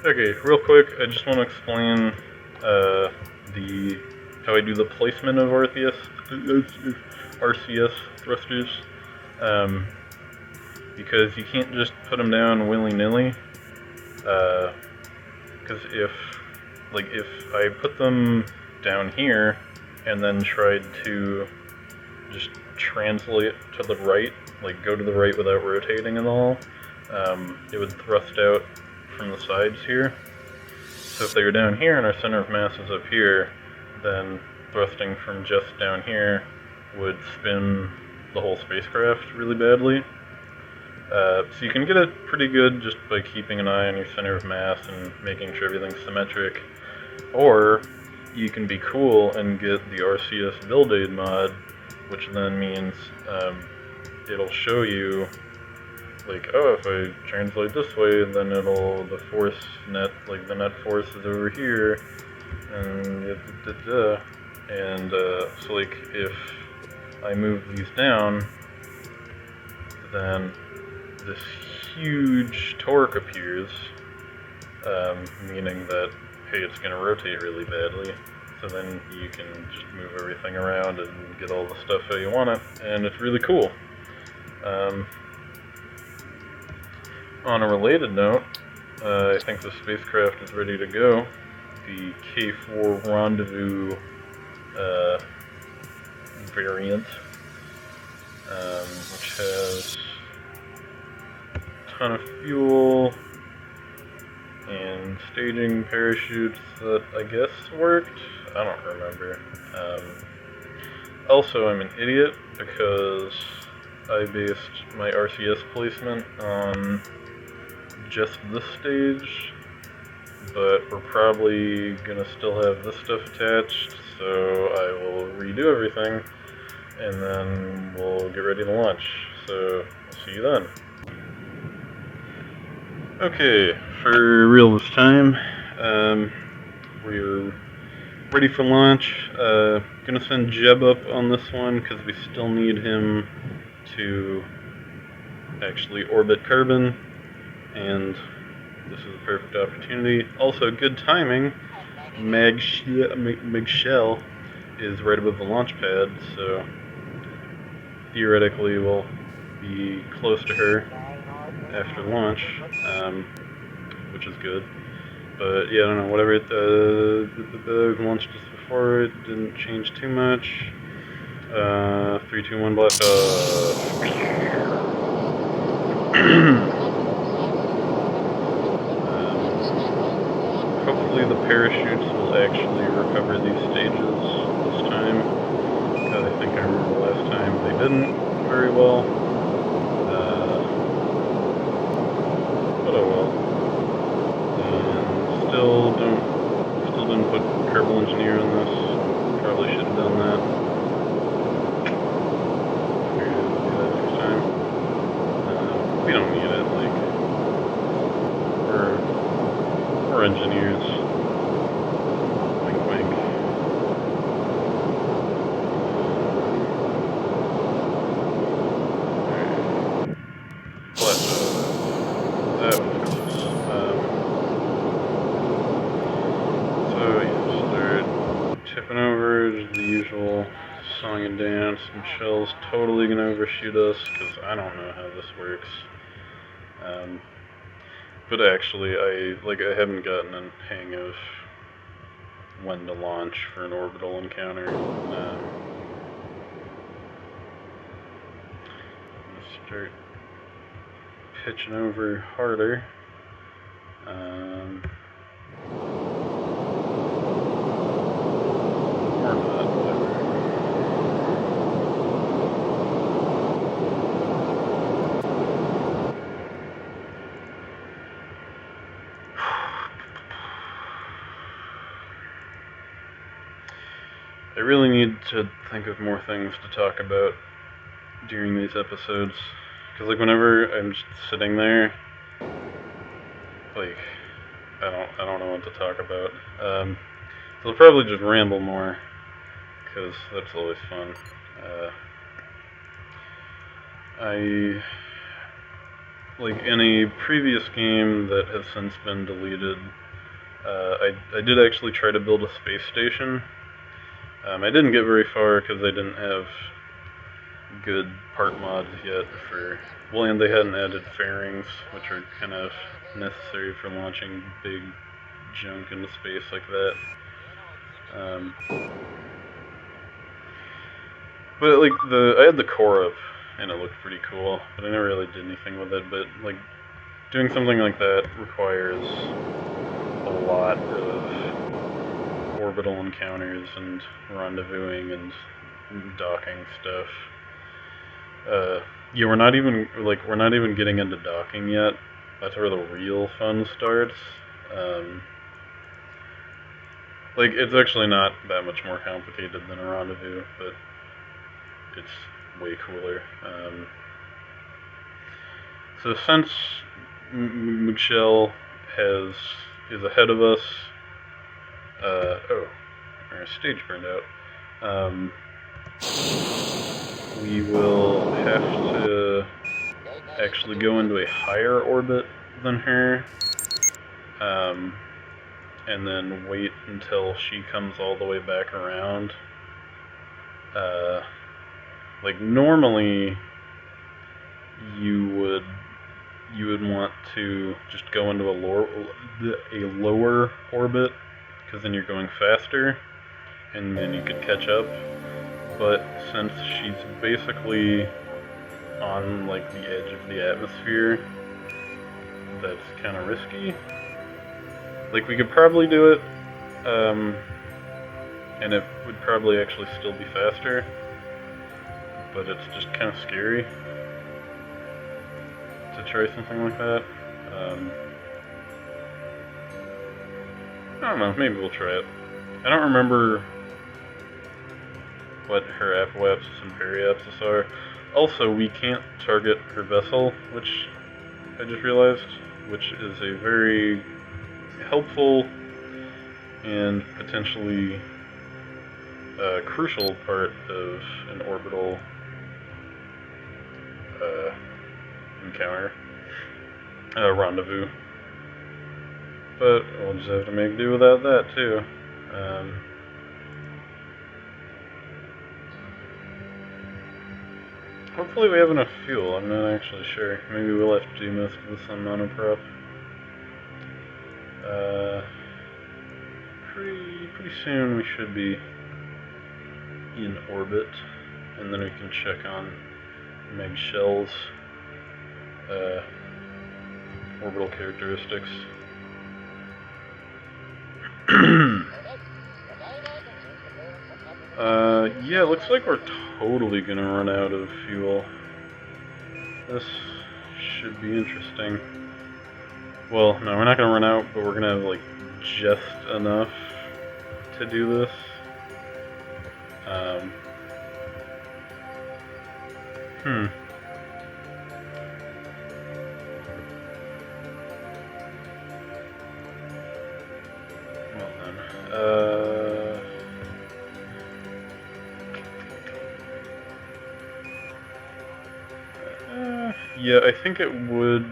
Okay, real quick, I just want to explain how I do the placement of RCS thrusters, um, because you can't just put them down willy-nilly. Because if I put them down here and then tried to just translate to the right, like go to the right without rotating at all, it would thrust out from the sides here. So if they were down here and our center of mass is up here, then thrusting from just down here would spin the whole spacecraft really badly. So you can get it pretty good just by keeping an eye on your center of mass and making sure everything's symmetric. Or you can be cool and get the RCS build aid mod, which then means it'll show you, like, oh, if I translate this way, then the net force is over here, and so like if I move these down, then this huge torque appears, meaning that, hey, it's going to rotate really badly. So then you can just move everything around and get all the stuff how you want it, and it's really cool. On a related note, I think the spacecraft is ready to go. The K4 Rendezvous variant, which has a ton of fuel and staging parachutes that I guess worked. I don't remember. Also, I'm an idiot because I based my RCS placement on just this stage, but we're probably gonna still have this stuff attached, so I will redo everything and then we'll get ready to launch. So, I'll see you then. Okay, for real this time, we're ready for launch. Gonna send Jeb up on this one because we still need him to actually orbit Kerbin, and this is a perfect opportunity. Also, good timing. Meg Shell is right above the launch pad, so theoretically we'll be close to her after launch, which is good. But yeah, I don't know, whatever. We've launched this before, it didn't change too much. 3, 2, 1, blast off. Hopefully the parachutes will actually recover these stages this time, because I think I remember last time they didn't very well. But oh well. And still didn't put Kerbal Engineer on this. Probably should have done that. Figured I'd do that next time. We don't need it, like, we're engineers. Wink wink. Alright. Blast. That was close. So yeah, start tipping over, just the usual song and dance, and Shell's totally gonna overshoot us, because I don't know how this works. But actually, I haven't gotten a hang of when to launch for an orbital encounter. I'm gonna start pitching over harder. Or not, whatever. I really need to think of more things to talk about during these episodes, because like whenever I'm just sitting there, like I don't know what to talk about. So I'll probably just ramble more, because that's always fun. like in a previous game that has since been deleted, I did actually try to build a space station. I didn't get very far because they didn't have good part mods yet for, well, and they hadn't added fairings, which are kind of necessary for launching big junk into space like that. But like I had the core up, and it looked pretty cool, but I never really did anything with it. But like doing something like that requires a lot of orbital encounters and rendezvousing and docking stuff. Yeah, we're not even getting into docking yet. That's where the real fun starts. Like, it's actually not that much more complicated than a rendezvous, but it's way cooler. So since Michelle is ahead of us, our stage burned out. We will have to actually go into a higher orbit than her, and then wait until she comes all the way back around. Like normally, you would want to just go into a lower orbit, because then you're going faster, and then you could catch up. But since she's basically on like the edge of the atmosphere, that's kind of risky. Like, we could probably do it, and it would probably actually still be faster, but it's just kind of scary to try something like that. I don't know, maybe we'll try it. I don't remember what her apoapsis and periapsis are. Also, we can't target her vessel, which I just realized, which is a very helpful and potentially crucial part of an orbital encounter, rendezvous. But we'll just have to make do without that too. Hopefully we have enough fuel. I'm not actually sure. Maybe we'll have to do most of this on monoprop. Pretty soon we should be in orbit, and then we can check on Meg Shell's orbital characteristics. Yeah, it looks like we're totally gonna run out of fuel. This should be interesting. Well, no, we're not gonna run out, but we're gonna have, like, just enough to do this. Well then, yeah, I think it would,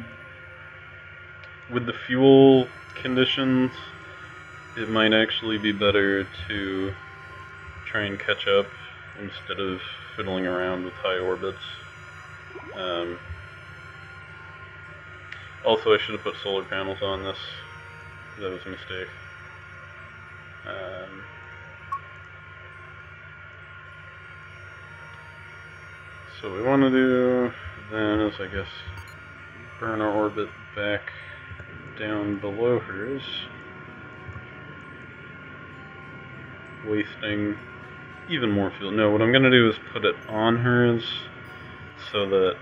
with the fuel conditions, it might actually be better to try and catch up instead of fiddling around with high orbits. Also, I should have put solar panels on this. That was a mistake. So what we want to do then is, I guess, burn our orbit back down below hers, wasting even more fuel. No, what I'm going to do is put it on hers so that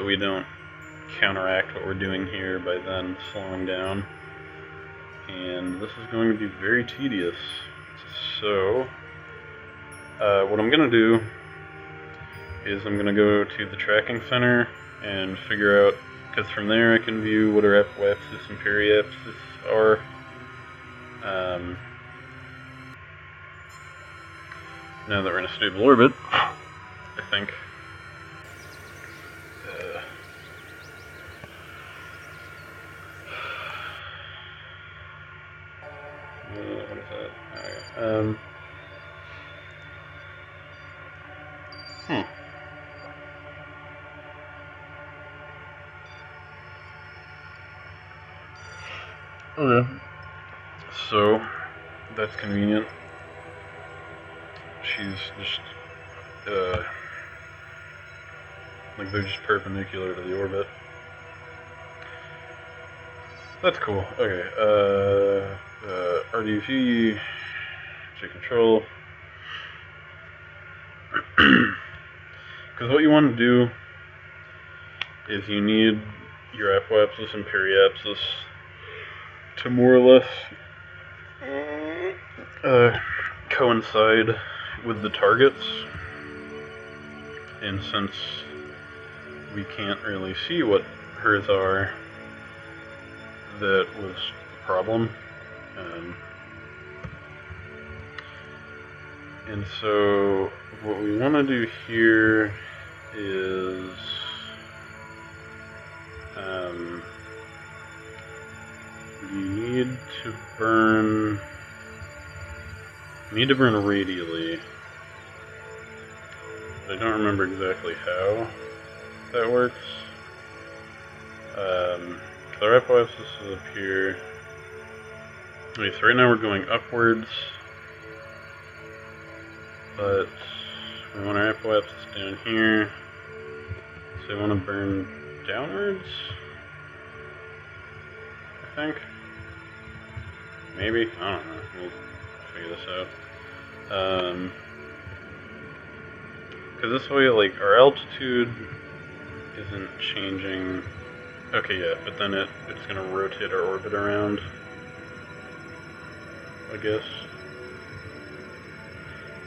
we don't counteract what we're doing here by then slowing down. And this is going to be very tedious. So what I'm going to do is I'm going to go to the tracking center and figure out, because from there I can view what our apoapsis and periapsis are. Now that we're in a stable orbit, I think. What is that? Okay. Okay. So, that's convenient. She's just, like they're just perpendicular to the orbit. That's cool. Okay, RDV, take control. Because what you want to do is you need your apoapsis and periapsis to more or less coincide with the targets, and since we can't really see what hers are, that was the problem. And so what we want to do here is we need to burn radially, but I don't remember exactly how that works. Our apoapsis is up here. Okay, so right now we're going upwards, but we want our apoapsis down here, so we want to burn downwards, I think. Maybe? I don't know. We'll figure this out. Because this way, like, our altitude isn't changing. Okay, yeah, but then it's going to rotate our orbit around, I guess.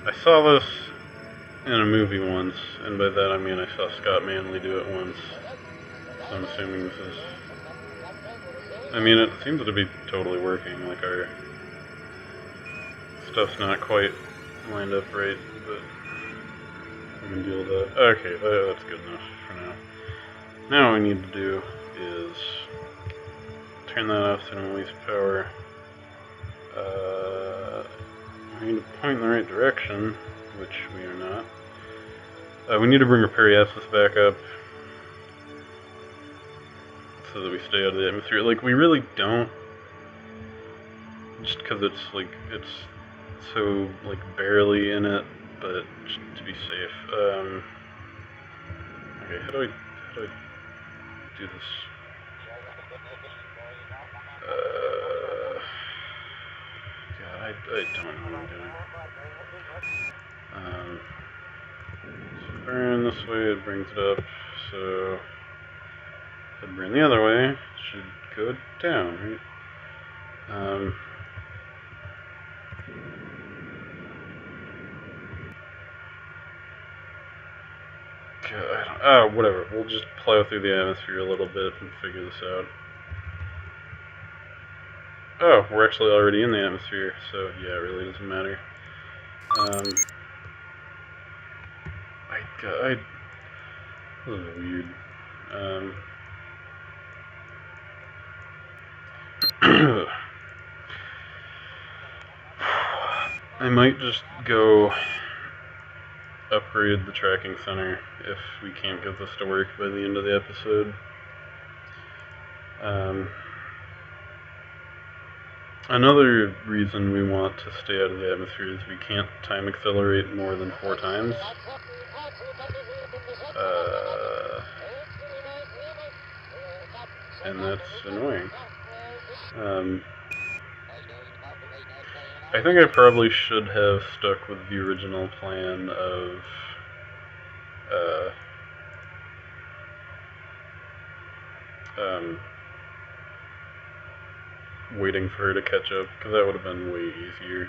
I saw this in a movie once, and by that I mean I saw Scott Manley do it once. So I'm assuming this is... I mean, it seems to be totally working, like our stuff's not quite lined up right, but we can deal with that. Okay, that's good enough for now. Now what we need to do is turn that off so we don't waste power. We need to point in the right direction, which we are not. We need to bring our periapsis back up so that we stay out of the atmosphere. Like, we really don't, just because it's like, it's so, like, barely in it, but just to be safe. Okay, how do I do this? God, I don't know what I'm doing. So burn this way, it brings it up, so if I burn the other way, it should go down, right? God, whatever, we'll just plow through the atmosphere a little bit and figure this out. Oh, we're actually already in the atmosphere, so yeah, it really doesn't matter. This is weird. I might just go upgrade the tracking center if we can't get this to work by the end of the episode. Another reason we want to stay out of the atmosphere is we can't time accelerate more than 4 times. And that's annoying. I think I probably should have stuck with the original plan of waiting for her to catch up, because that would have been way easier.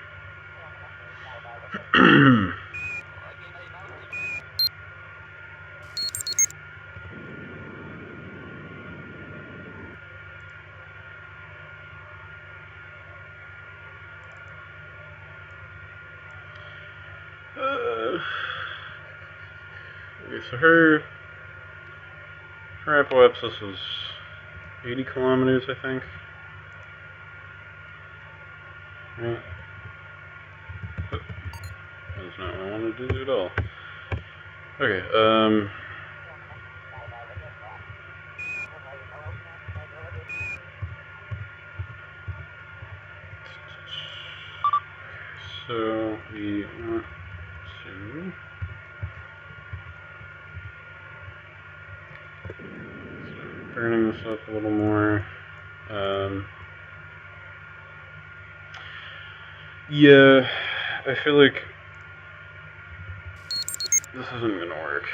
Okay, so her apoapsis is 80 kilometers, I think. Right? That's not what I wanted to do at all. Okay, so we want to start burning this up a little more. Yeah, I feel like this isn't gonna work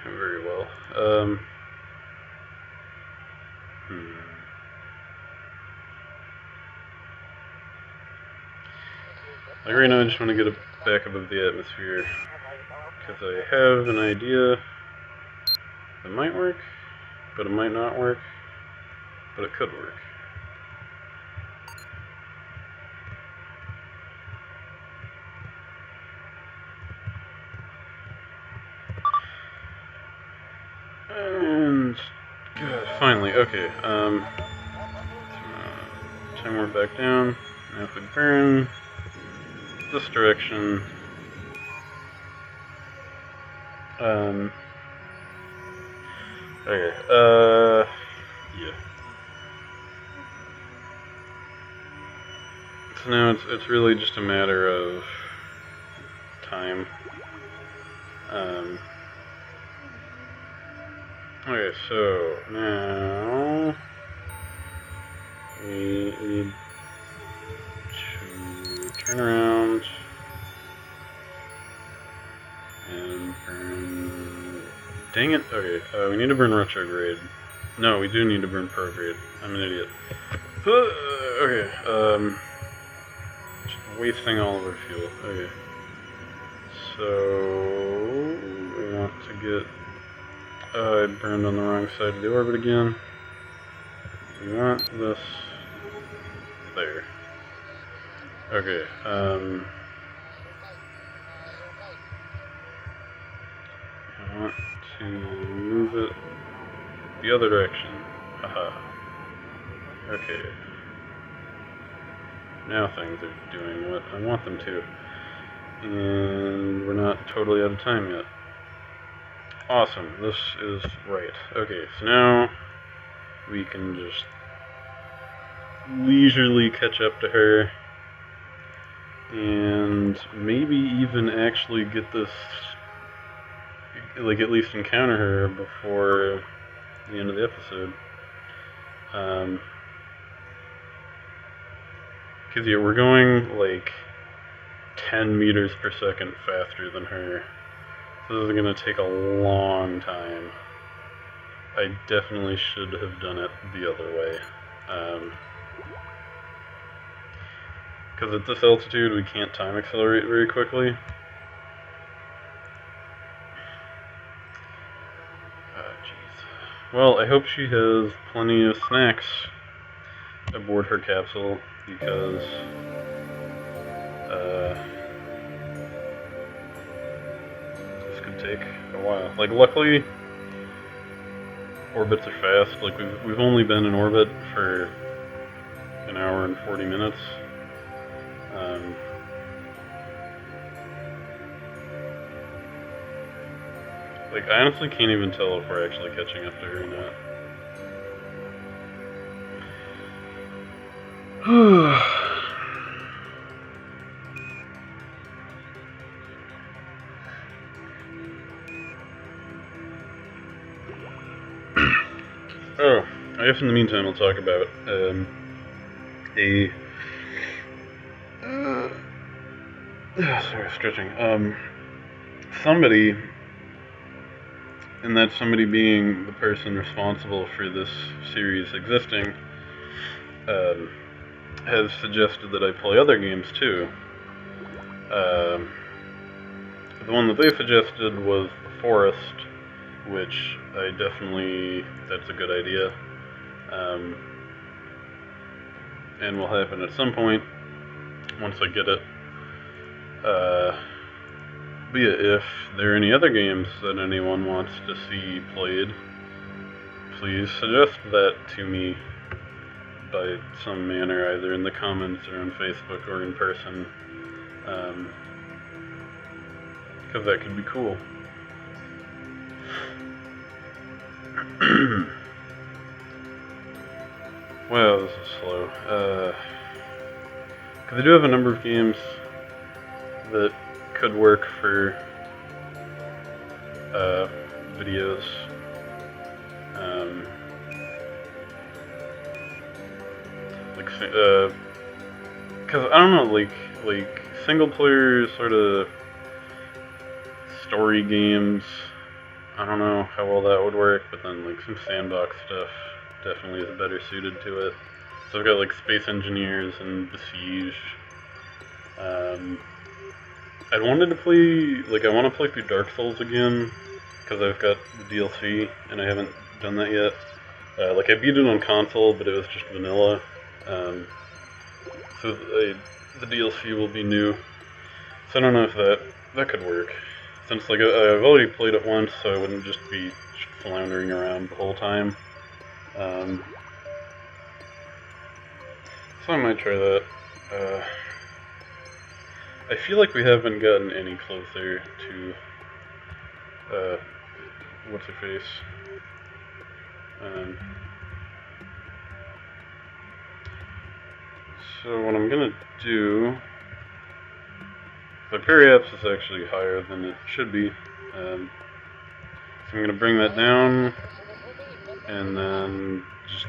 very well. Like right now I just want to get it back above the atmosphere, because I have an idea that might work, but it might not work, but it could work. And good, finally, okay. 10 more back down. Now if we burn this direction, okay, yeah. So now it's really just a matter of time. Okay, so now we need to turn around and burn. Dang it! Okay, we need to burn retrograde. No, we do need to burn prograde. I'm an idiot. Okay, just wasting all of our fuel. Okay, so we want to get. I burned on the wrong side of the orbit again. We want this there. Okay, I want to move it the other direction. Haha. Okay. Now things are doing what I want them to. And we're not totally out of time yet. Awesome, this is right. Okay, so now we can just leisurely catch up to her and maybe even actually get this, like at least encounter her before the end of the episode. Because yeah, we're going like 10 meters per second faster than her. This is going to take a long time. I definitely should have done it the other way. Because at this altitude we can't time accelerate very quickly. Jeez. Well, I hope she has plenty of snacks aboard her capsule, because this could take a while. Like, luckily, orbits are fast. Like, we've only been in orbit for an hour and 40 minutes. Like, I honestly can't even tell if we're actually catching up to her or not. Oh, I guess in the meantime I'll talk about sorry, stretching. Somebody, and that somebody being the person responsible for this series existing, has suggested that I play other games too. The one that they suggested was The Forest, which I definitely, that's a good idea, and will happen at some point once I get it. But yeah, if there are any other games that anyone wants to see played, please suggest that to me by some manner, either in the comments or on Facebook or in person. because that could be cool. Wow, this is slow. Because I do have a number of games that could work for videos. Because I don't know, like single player sort of story games. I don't know how well that would work, but then like some sandbox stuff definitely is better suited to it. So I've got like Space Engineers and The Siege. I'd wanted to play, like I want to play through Dark Souls again, because I've got the DLC, and I haven't done that yet. Like I beat it on console, but it was just vanilla. So the DLC will be new. So I don't know if that could work. Since like I've already played it once, so I wouldn't just be floundering around the whole time. So I might try that. I feel like we haven't gotten any closer to what's her face. So what I'm gonna do, the periapse is actually higher than it should be. So I'm gonna bring that down, and then just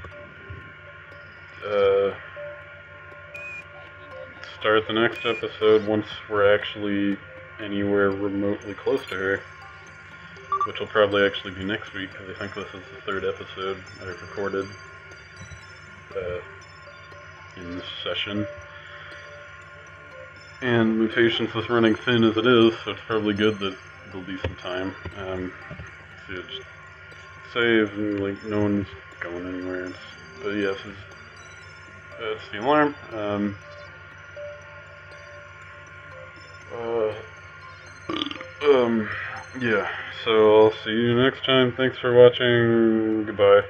start the next episode once we're actually anywhere remotely close to her, which will probably actually be next week, because I think this is the third episode I've recorded in this session. And my patience is running thin as it is, so it's probably good that there'll be some time. So just save, and like no one's going anywhere. But yes, it's the alarm. Yeah, so I'll see you next time. Thanks for watching. Goodbye.